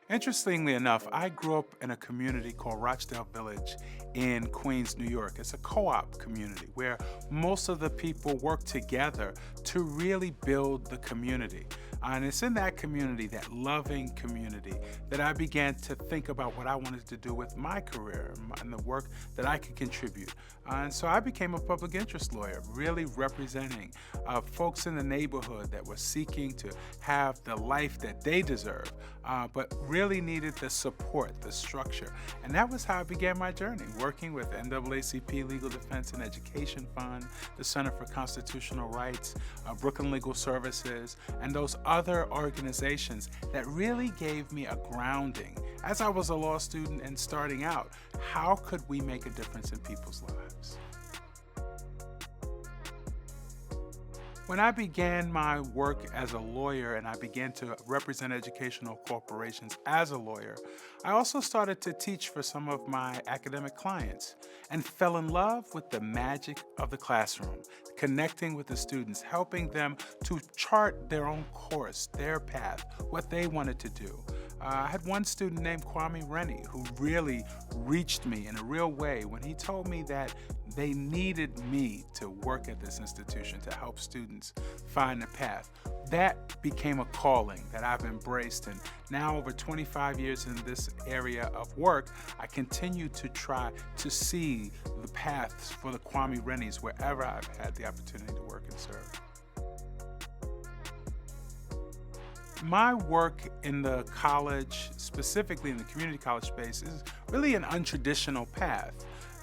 Interestingly enough, I grew up in a community called Rochdale Village in Queens, New York. It's a co op community where most of the people work together to really build the community. And it's in that community, that loving community, that I began to think about what I wanted to do with my career and the work that I could contribute. And so I became a public interest lawyer, really representing folks in the neighborhood that were seeking to have the life that they deserve, but really needed the support, the structure. And that was how I began my journey, working with NAACP Legal Defense and Education Fund, the Center for Constitutional Rights, Brooklyn Legal Services, and those other organizations that really gave me a grounding as I was a law student and starting out. How could we make a difference in people's lives? When I began my work as a lawyer and I began to represent educational corporations as a lawyer, I also started to teach for some of my academic clients and fell in love with the magic of the classroom, connecting with the students, helping them to chart their own course, their path, what they wanted to do. I had one student named Kwame Rennie who really reached me in a real way when he told me that they needed me to work at this institution to help students find a path. That became a calling that I've embraced, and now over 25 years in this area of work, I continue to try to see the paths for the Kwame Rennies wherever I've had the opportunity to work and serve. My work in the college, specifically in the community college space, is really an untraditional path.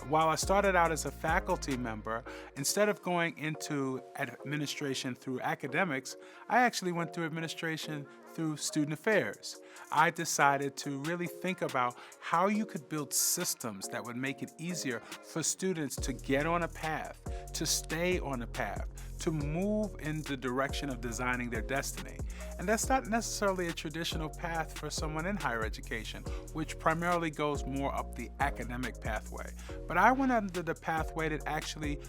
While I started out as a faculty member, instead of going into administration through academics, I actually went through administration through student affairs. I decided to really think about how you could build systems that would make it easier for students to get on a path, to stay on a path, to move in the direction of designing their destiny. And that's not necessarily a traditional path for someone in higher education, which primarily goes more up the academic pathway. But I went under the pathway that actually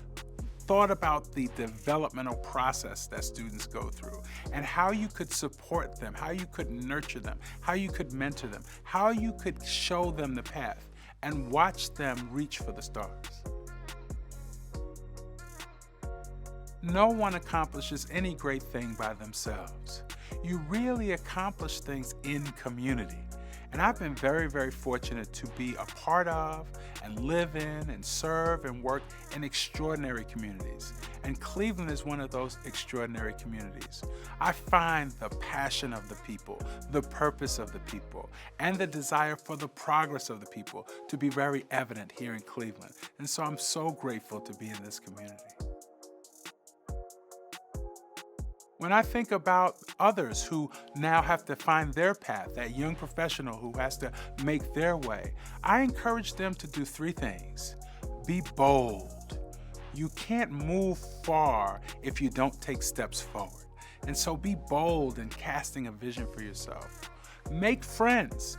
thought about the developmental process that students go through and how you could support them, how you could nurture them, how you could mentor them, how you could show them the path and watch them reach for the stars. No one accomplishes any great thing by themselves. You really accomplish things in community. And I've been very, very fortunate to be a part of and live in and serve and work in extraordinary communities. And Cleveland is one of those extraordinary communities. I find the passion of the people, the purpose of the people, and the desire for the progress of the people to be very evident here in Cleveland. And so I'm so grateful to be in this community. When I think about others who now have to find their path, that young professional who has to make their way, I encourage them to do three things. Be bold. You can't move far if you don't take steps forward. And so be bold in casting a vision for yourself. Make friends.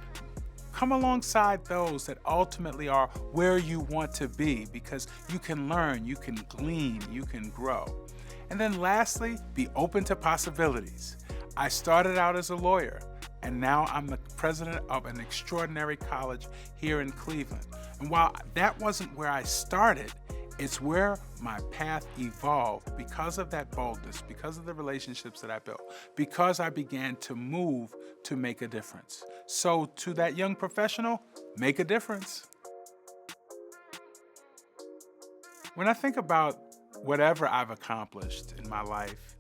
Come alongside those that ultimately are where you want to be because you can learn, you can glean, you can grow. And then lastly, be open to possibilities. I started out as a lawyer, and now I'm the president of an extraordinary college here in Cleveland. And while that wasn't where I started, it's where my path evolved because of that boldness, because of the relationships that I built, because I began to move to make a difference. So to that young professional, make a difference. When I think about whatever I've accomplished in my life,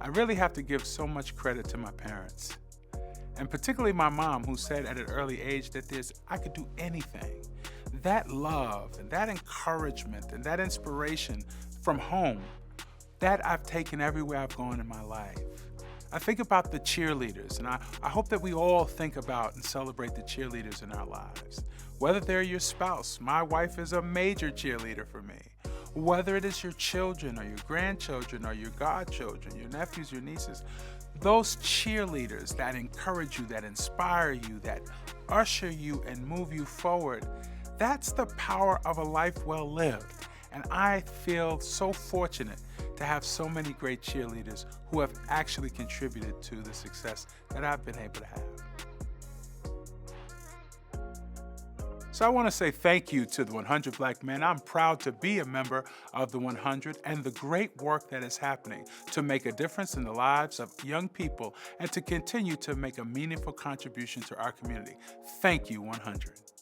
I really have to give so much credit to my parents. And particularly my mom, who said at an early age that I could do anything. That love and that encouragement and that inspiration from home, that I've taken everywhere I've gone in my life. I think about the cheerleaders, and I hope that we all think about and celebrate the cheerleaders in our lives. Whether they're your spouse, my wife is a major cheerleader for me. Whether it is your children or your grandchildren or your godchildren, your nephews, your nieces, those cheerleaders that encourage you, that inspire you, that usher you and move you forward, that's the power of a life well lived. And I feel so fortunate to have so many great cheerleaders who have actually contributed to the success that I've been able to have. So I want to say thank you to the 100 Black Men. I'm proud to be a member of the 100 and the great work that is happening to make a difference in the lives of young people and to continue to make a meaningful contribution to our community. Thank you, 100.